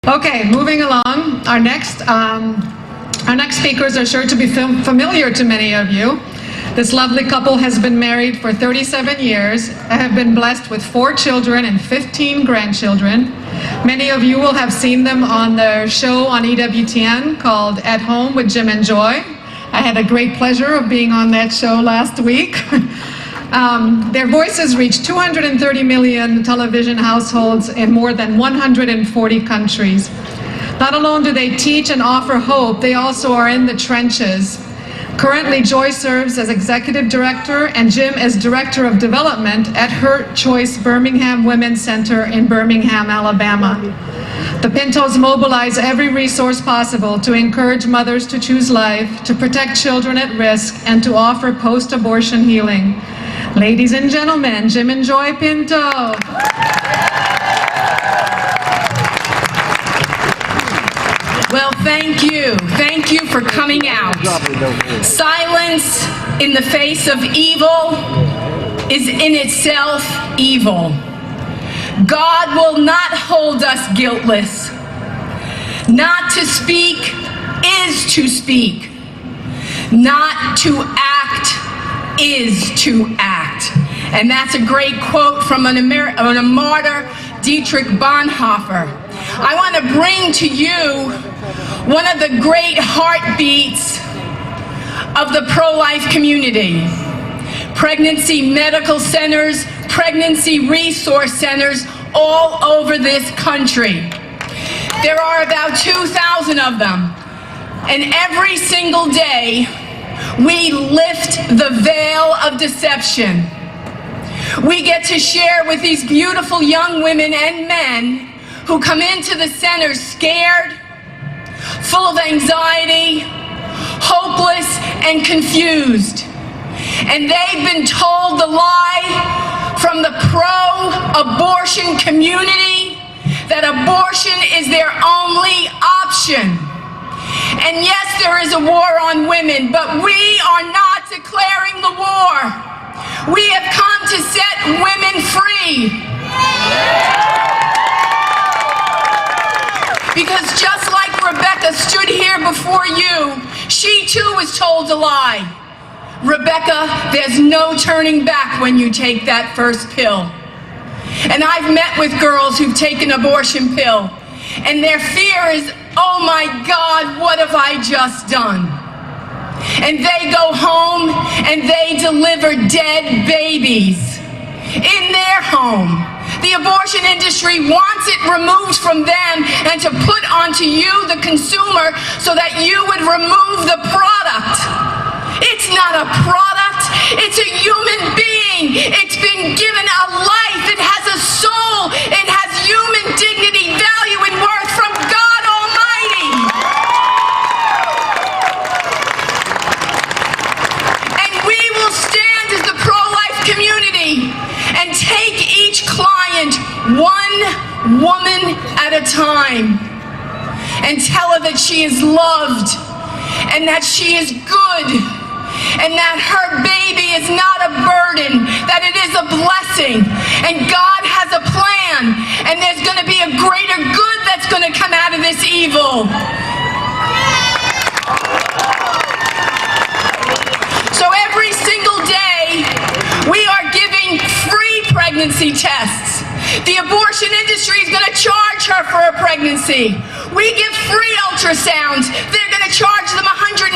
Okay, moving along. Our next speakers are sure to be familiar to many of you. This lovely couple has been married for 37 years, have been blessed with 4 children and 15 grandchildren. Many of you will have seen them on their show on EWTN called At Home with Jim and Joy. I had a great pleasure of being on that show last week. Their voices reach 230 million television households in more than 140 countries. Not alone do they teach and offer hope, they also are in the trenches. Currently, Joy serves as Executive Director and Jim as Director of Development at Her Choice Birmingham Women's Center in Birmingham, Alabama. The Pintos mobilize every resource possible to encourage mothers to choose life, to protect children at risk, and to offer post-abortion healing. Ladies and gentlemen, Jim and Joy Pinto. Well, thank you. Thank you for coming out. Silence in the face of evil is in itself evil. God will not hold us guiltless. Not to speak is to speak. Not to act is to act. And that's a great quote from a martyr, Dietrich Bonhoeffer. I want to bring to you one of the great heartbeats of the pro-life community. Pregnancy medical centers, pregnancy resource centers all over this country. There are about 2,000 of them. And every single day, we lift the veil of deception. We get to share with these beautiful young women and men who come into the center scared, full of anxiety, hopeless, and confused. And they've been told the lie from the pro-abortion community that abortion is their only option. And yes, there is a war on women, but we are not declaring the war. We have come to set women free. Because just like Rebecca stood here before you, she too was told a lie. Rebecca, there's no turning back when you take that first pill. And I've met with girls who've taken an abortion pill, and their fear is, oh my God, what have I just done? And they go home and they deliver dead babies in their home. The abortion industry wants it removed from them and to put onto you, the consumer, so that you would remove the product. It's not a product, it's a human being. It's been given a life, it has a soul, it has human dignity, value, and worth from God Almighty. And we will stand as the pro-life community and take each client one woman at a time and tell her that she is loved and that she is good and that her baby is not a burden, that it is a blessing, and God has a plan, and there's going to be a greater good that's going to come out of this evil. So every single day, we are giving free pregnancy tests. The abortion industry is going to charge her for a pregnancy. We give free ultrasounds. They're going to charge them $150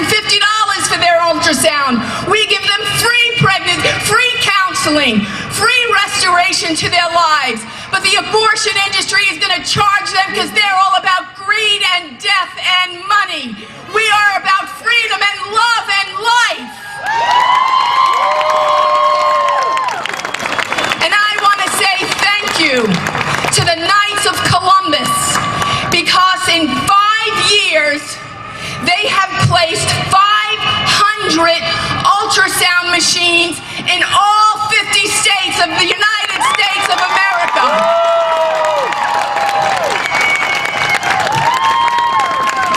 for their ultrasound. We give them free pregnancy, free counseling, free restoration to their lives. But the abortion industry is going to charge them because they're all about greed and death and money. We are about freedom and love and life. And I want to say thank you to the Knights of Columbus, because in 5 years, they have placed 500 ultrasound machines in all 50 states of the United States of America.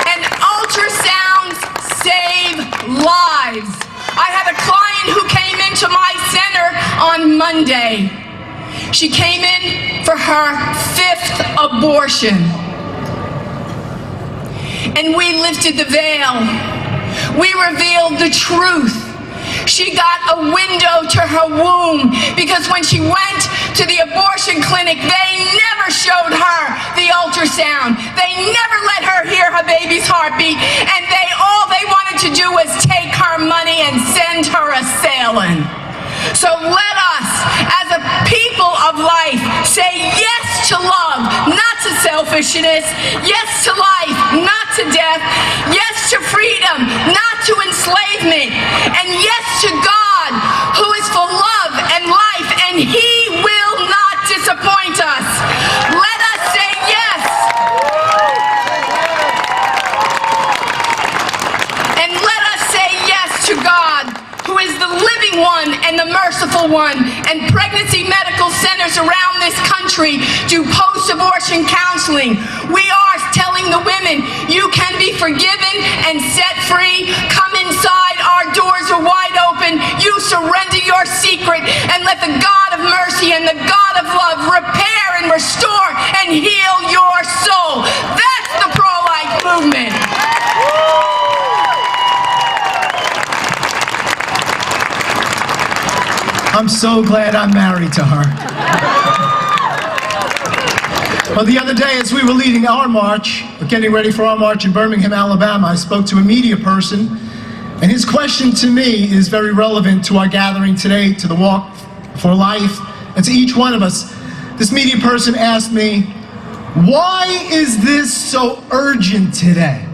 And ultrasounds save lives. I had a client who came into my center on Monday. She came in for her 5th abortion. and we lifted the veil. We revealed the truth. She got a window to her womb because when she went to the abortion clinic, they never showed her the ultrasound. They never let her hear her baby's heartbeat, and all they wanted to do was take her money and send her a sailing. So let us, as a people of life, say yes to love, not to selfishness, yes to life, not to death, yes to freedom, not to enslavement, and yes to God, who is for love and life, and He will not disappoint us. Let us say yes. And let us say yes to God, who is the living one and the merciful one, and pregnancy medical centers around this country do post-abortion counseling. We are telling the women, you can be forgiven and set free. Come inside, our doors are wide open. You surrender your secret and let the God of mercy and the God of love repair and restore and heal your soul. That's the pro-life movement. I'm so glad I'm married to her. Well, the other day, as we were leading our march, getting ready for our march in Birmingham, Alabama, I spoke to a media person, and his question to me is very relevant to our gathering today, to the Walk for Life, and to each one of us. This media person asked me, why is this so urgent today?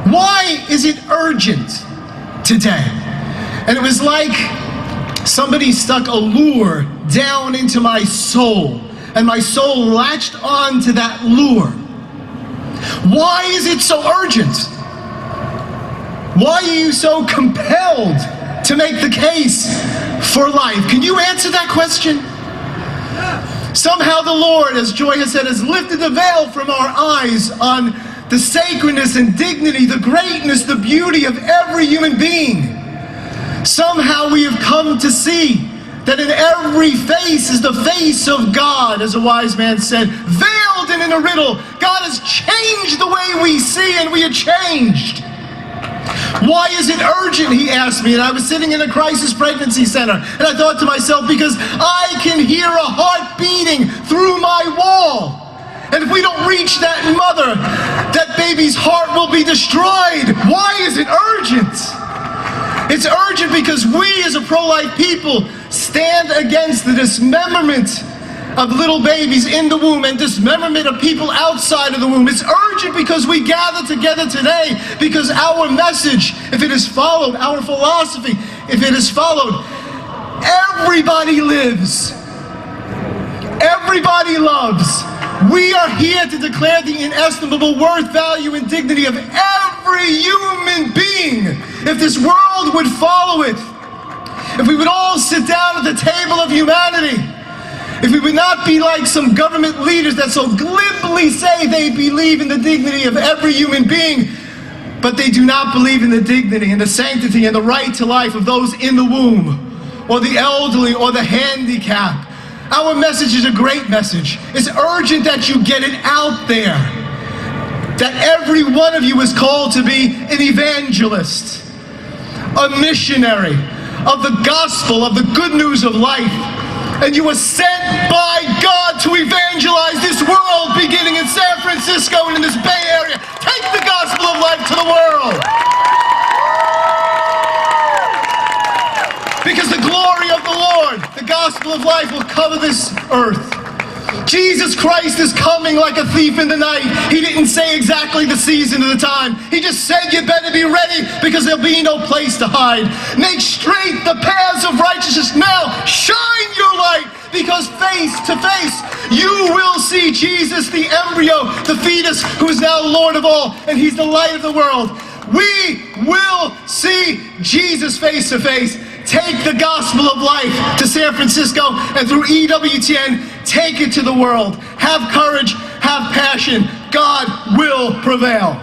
Why is it urgent today? And it was like somebody stuck a lure down into my soul, and my soul latched on to that lure. Why is it so urgent? Why are you so compelled to make the case for life? Can you answer that question? Somehow the Lord, as Joy has said, has lifted the veil from our eyes on the sacredness and dignity, the greatness, the beauty of every human being. Somehow we have come to see that in every face is the face of God, as a wise man said, veiled and in a riddle. God has changed the way we see, and we are changed. Why is it urgent, he asked me, and I was sitting in a crisis pregnancy center, and I thought to myself, because I can hear a heart beating through my wall. And if we don't reach that mother, that baby's heart will be destroyed. Why is it urgent? It's urgent because we as a pro-life people stand against the dismemberment of little babies in the womb and dismemberment of people outside of the womb. It's urgent because we gather together today because our message, if it is followed, our philosophy, if it is followed, everybody lives. Everybody loves. We are here to declare the inestimable worth, value, and dignity of every human being. If this world would follow it, if we would all sit down at the table of humanity, if we would not be like some government leaders that so glibly say they believe in the dignity of every human being, but they do not believe in the dignity and the sanctity and the right to life of those in the womb, or the elderly, or the handicapped. Our message is a great message. It's urgent that you get it out there. That every one of you is called to be an evangelist, a missionary of the gospel, of the good news of life. And you were sent by God to evangelize this world, beginning in San Francisco and in this Bay Area. Take the gospel of life to the world. Because the glory of the Lord, the gospel of life, will cover this earth. Jesus Christ is coming like a thief in the night. He didn't say exactly the season of the time. He just said you better be ready because there'll be no place to hide. Make straight the paths of righteousness now. Shine your light, because face to face you will see Jesus, the embryo, the fetus, who is now Lord of all, and He's the light of the world. We will see Jesus face to face. Take the gospel of life to San Francisco, and through EWTN, take it to the world. Have courage, have passion. God will prevail.